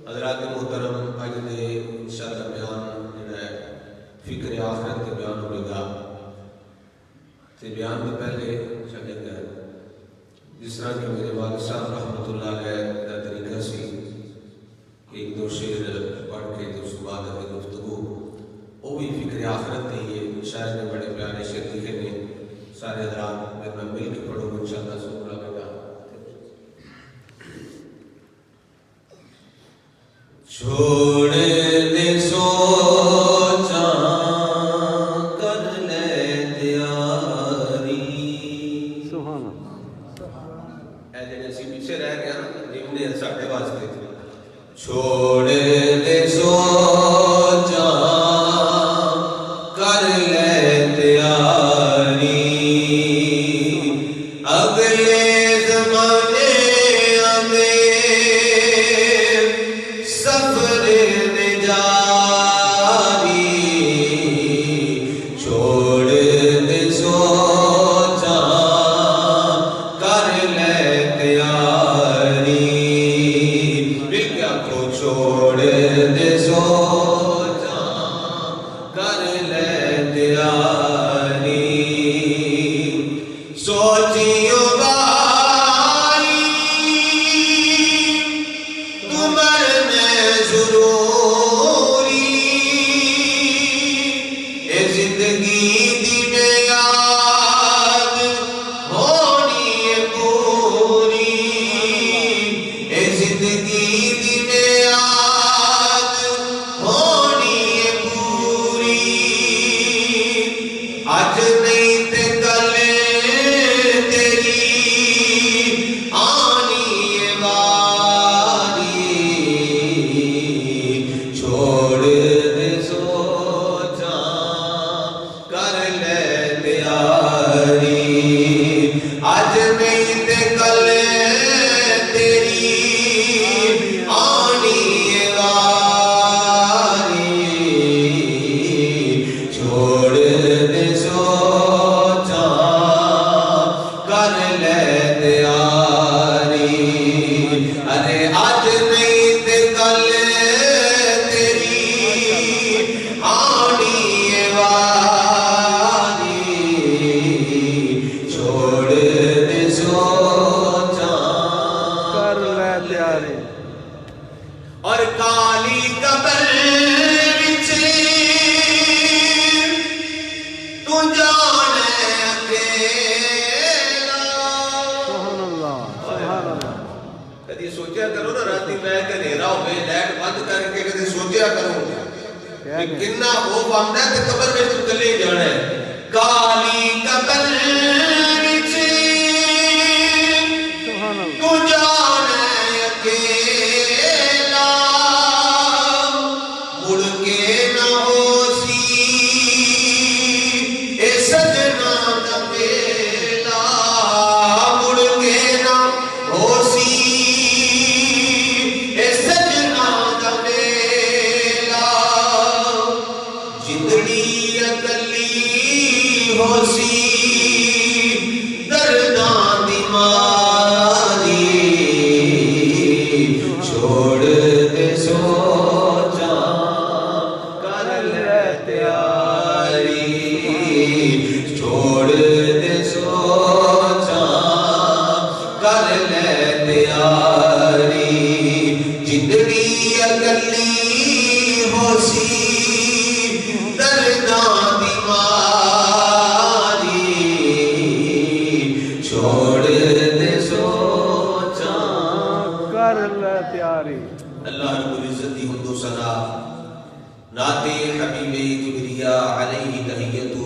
हज़रात मोहतरम अज दे इंशाअल्लाह बयान जिहड़ा फिक्र आखिरत के बयान होगा। तो बयान तो पहले साडे घर जिस तरह कि मेरे वालिद साहब रहमतुल्लाह अलैह का तरीका सी कि एक दो शेर पढ़ के तो उसके बाद अगर गुफ्तगू वो भी फिक्र आखिरत है। ये शायर ने बड़े प्यारे शेर लिखे ने, सारे हज़रात मेरे में मिल के पढ़ोगे इंशाअल्लाह सुन लगेगा। छोड़ दे सोचा कर ले तैयारी। सुभान अल्लाह। ऐसे जैसे पीछे रह गया ना जिमने साढ़े वास्ते छोड़ दे सोचा कर ले तैयारी। अगले ज़माने में सफर में जारी। छोड़ दे सोचा कर ले तैयारी। क्या को छोड़ दे सोचा कर ले तैयारी। सोचियो जिंदगी दी बेयाद होनी है पूरी। ए जिंदगी दी बेयाद होनी है पूरी। आज नहीं ते कल तेरी आनी है बारी। छोड़ दे सोचा कर ले तैयारी। आज नहीं ते कल तेरी आनी है बारी। छोड़ दे सोचा कर ले तैयारी। अरे आज नहीं ते कल तेरी आनी है बारी। छोड़ दे सोचा कर ले तैयारी। और काली कबर विच तू जाने अकेला। सुभान अल्लाह सुभान अल्लाह। कभी सोचा करो ना राती मैं अंधेरा हो लाइट बंद करके कभी सोचा करो कि कितना वो आंदा ते कबर में तू चले जाना है। काली कबर विच तू जाने अकेला। मुड़ के ना होसी ए सजना दा मेला। मुड़ के ना होसी ए सजना दा मेला। जिंदड़ी अकली होसी दर्दां दी मारी। छोड़ दे सोचा कर ले तैयारी। छोड़ दे सोचा कर ले तैयारी। जिंदगी अकली होसी दर्दां दी मारी। छोड़ दे सोचा कर ले तैयारी। अल्लाह रब्बुल इज्जत दी हुम्दो सना नाते हबीबे किबरिया अलैहि तहियतु।